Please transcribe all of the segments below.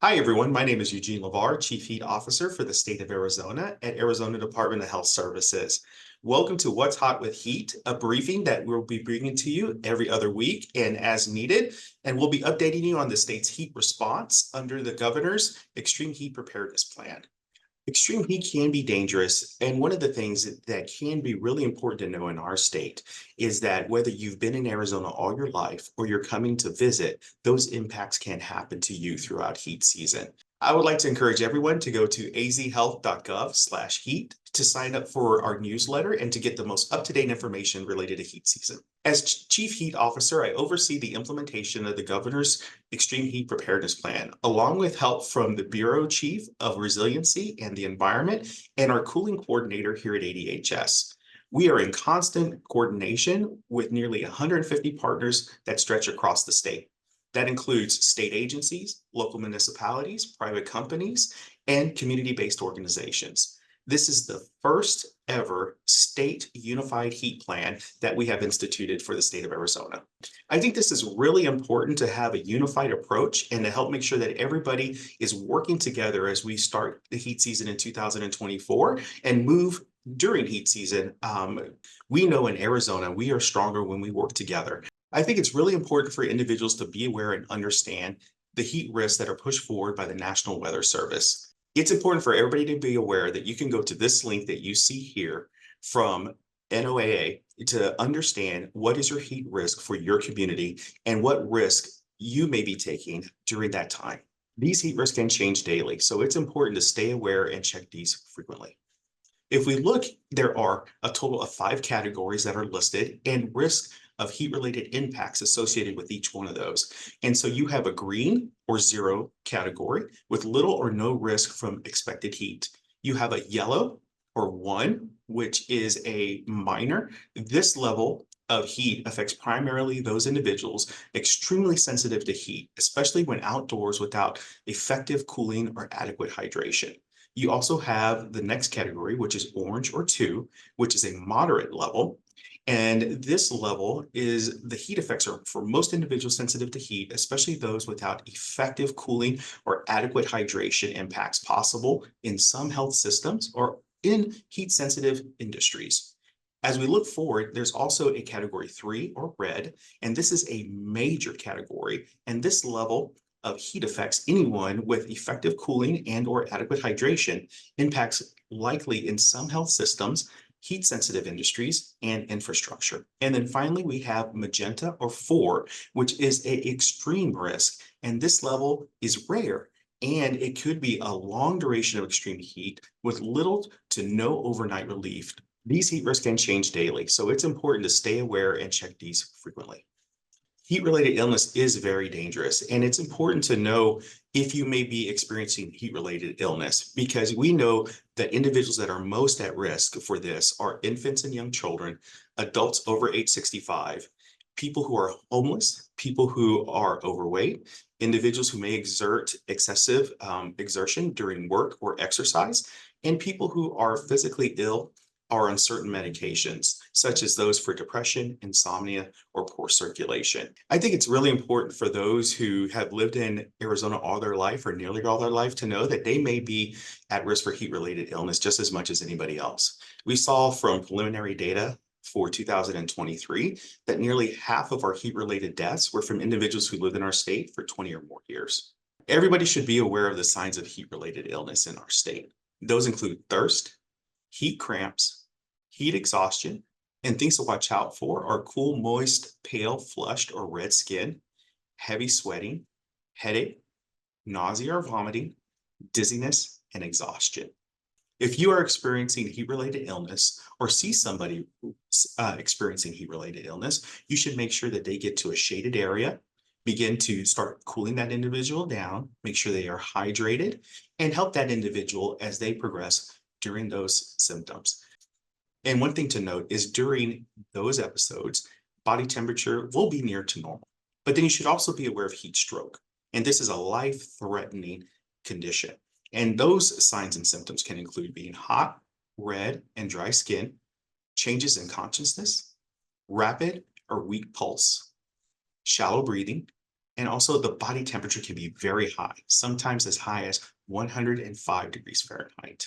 Hi, everyone. My name is Eugene LeVar, Chief Heat Officer for the state of Arizona at Arizona Department of Health Services. Welcome to What's Hot with Heat, a briefing that we'll be bringing to you every other week and as needed. And we'll be updating you on the state's heat response under the governor's Extreme Heat Preparedness Plan. Extreme heat can be dangerous, and one of the things that can be really important to know in our state is that whether you've been in Arizona all your life or you're coming to visit, those impacts can happen to you throughout heat season. I would like to encourage everyone to go to azhealth.gov/heat to sign up for our newsletter and to get the most up-to-date information related to heat season. As Chief Heat Officer, I oversee the implementation of the governor's Extreme Heat Preparedness Plan, along with help from the Bureau Chief of Resiliency and the Environment and our cooling coordinator here at ADHS. We are in constant coordination with nearly 150 partners that stretch across the state. That includes state agencies, local municipalities, private companies, and community-based organizations. This is the first ever state unified heat plan that we have instituted for the state of Arizona. I think this is really important to have a unified approach and to help make sure that everybody is working together as we start the heat season in 2024 and move during heat season. We know in Arizona, we are stronger when we work together. I think it's really important for individuals to be aware and understand the heat risks that are pushed forward by the National Weather Service. It's important for everybody to be aware that you can go to this link that you see here from NOAA to understand what is your heat risk for your community and what risk you may be taking during that time. These heat risks can change daily, so it's important to stay aware and check these frequently. If we look, there are a total of 5 categories that are listed and risk of heat-related impacts associated with each one of those. And so you have a green or 0 category with little or no risk from expected heat. You have a yellow or 1, which is a minor. This level of heat affects primarily those individuals extremely sensitive to heat, especially when outdoors without effective cooling or adequate hydration. You also have the next category, which is orange or 2, which is a moderate level. And this level is the heat effects are for most individuals sensitive to heat, especially those without effective cooling or adequate hydration impacts possible in some health systems or in heat sensitive industries. As we look forward, there's also a category 3 or red, and this is a major category. And this level of heat affects anyone with effective cooling and or adequate hydration, impacts likely in some health systems, heat sensitive industries, and infrastructure. And then finally, we have magenta or 4, which is an extreme risk. And this level is rare. And it could be a long duration of extreme heat with little to no overnight relief. These heat risks can change daily, so it's important to stay aware and check these frequently. Heat-related illness is very dangerous, and it's important to know if you may be experiencing heat-related illness, because we know that individuals that are most at risk for this are infants and young children, adults over age 65, people who are homeless, people who are overweight, individuals who may exert excessive exertion during work or exercise, and people who are physically ill are on certain medications, such as those for depression, insomnia, or poor circulation. I think it's really important for those who have lived in Arizona all their life or nearly all their life to know that they may be at risk for heat-related illness just as much as anybody else. We saw from preliminary data for 2023 that nearly half of our heat-related deaths were from individuals who lived in our state for 20 or more years. Everybody should be aware of the signs of heat-related illness in our state. Those include thirst, heat cramps, heat exhaustion, and things to watch out for are cool, moist, pale, flushed, or red skin, heavy sweating, headache, nausea or vomiting, dizziness, and exhaustion. If you are experiencing heat-related illness or see somebody experiencing heat-related illness, you should make sure that they get to a shaded area, begin to start cooling that individual down, make sure they are hydrated, and help that individual as they progress during those symptoms. And one thing to note is during those episodes, body temperature will be near to normal. But then you should also be aware of heat stroke. And this is a life-threatening condition. And those signs and symptoms can include being hot, red, and dry skin, changes in consciousness, rapid or weak pulse, shallow breathing, And also the body temperature can be very high, sometimes as high as 105 degrees Fahrenheit.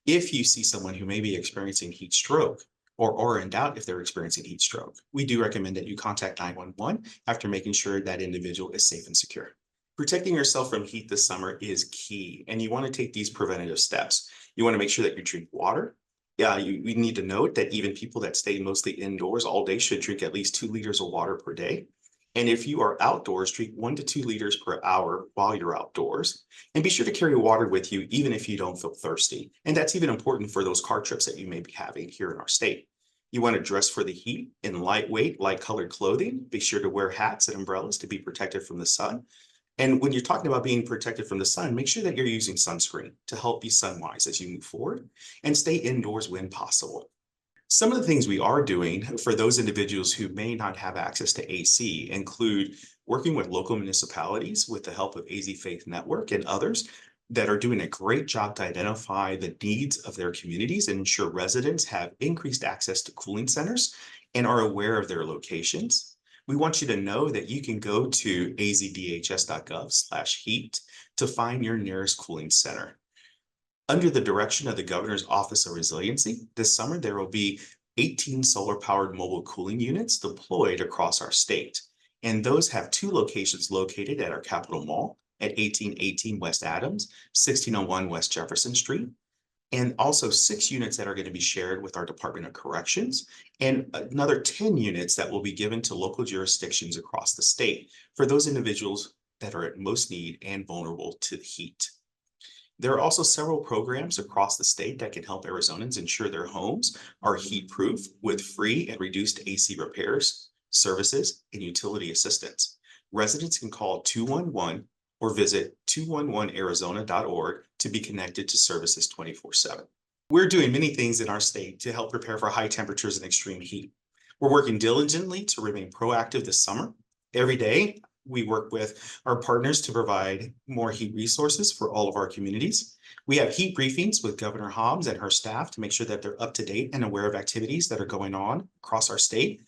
If you see someone who may be experiencing heat stroke or are in doubt if they're experiencing heat stroke, we do recommend that you contact 911 after making sure that individual is safe and secure. Protecting yourself from heat this summer is key, and you want to take these preventative steps. You want to make sure that you drink water. Yeah, you need to note that even people that stay mostly indoors all day should drink at least 2 liters of water per day. And if you are outdoors, drink 1 to 2 liters per hour while you're outdoors. And be sure to carry water with you even if you don't feel thirsty. And that's even important for those car trips that you may be having here in our state. You want to dress for the heat in lightweight, light colored clothing. Be sure to wear hats and umbrellas to be protected from the sun. And when you're talking about being protected from the sun, make sure that you're using sunscreen to help be sunwise as you move forward and stay indoors when possible. Some of the things we are doing for those individuals who may not have access to AC include working with local municipalities with the help of AZ Faith Network and others that are doing a great job to identify the needs of their communities and ensure residents have increased access to cooling centers and are aware of their locations. We want you to know that you can go to azdhs.gov/heat to find your nearest cooling center. Under the direction of the Governor's Office of Resiliency, this summer there will be 18 solar-powered mobile cooling units deployed across our state. And those have 2 locations located at our Capitol Mall at 1818 West Adams, 1601 West Jefferson Street, and also 6 units that are going to be shared with our Department of Corrections, and another 10 units that will be given to local jurisdictions across the state for those individuals that are at most need and vulnerable to the heat. There are also several programs across the state that can help Arizonans ensure their homes are heat proof with free and reduced AC repairs, services, and utility assistance. Residents can call 211 or visit 211arizona.org to be connected to services 24/7. We're doing many things in our state to help prepare for high temperatures and extreme heat. We're working diligently to remain proactive this summer. Every day, we work with our partners to provide more heat resources for all of our communities. We have heat briefings with Governor Hobbs and her staff to make sure that they're up to date and aware of activities that are going on across our state.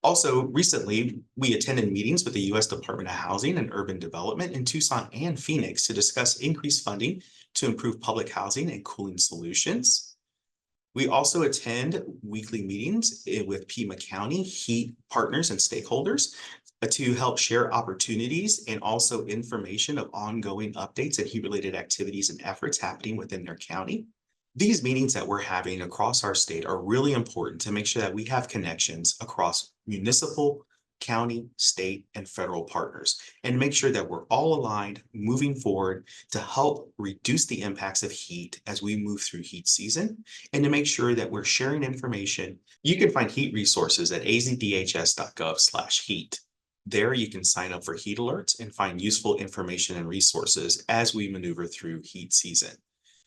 Also, recently, we attended meetings with the U.S. Department of Housing and Urban Development in Tucson and Phoenix to discuss increased funding to improve public housing and cooling solutions. We also attend weekly meetings with Pima County heat partners and stakeholders to help share opportunities and also information of ongoing updates and heat-related activities and efforts happening within their county. These meetings that we're having across our state are really important to make sure that we have connections across municipal, county, state, and federal partners, and make sure that we're all aligned moving forward to help reduce the impacts of heat as we move through heat season, and to make sure that we're sharing information. You can find heat resources at azdhs.gov/heat. There you can sign up for heat alerts and find useful information and resources as we maneuver through heat season.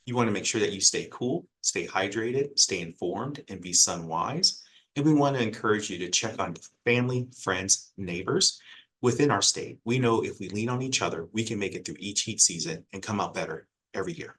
You want to make sure that you stay cool, stay hydrated, stay informed, and be sun wise. And we want to encourage you to check on family, friends, neighbors within our state. We know if we lean on each other, we can make it through each heat season and come out better every year.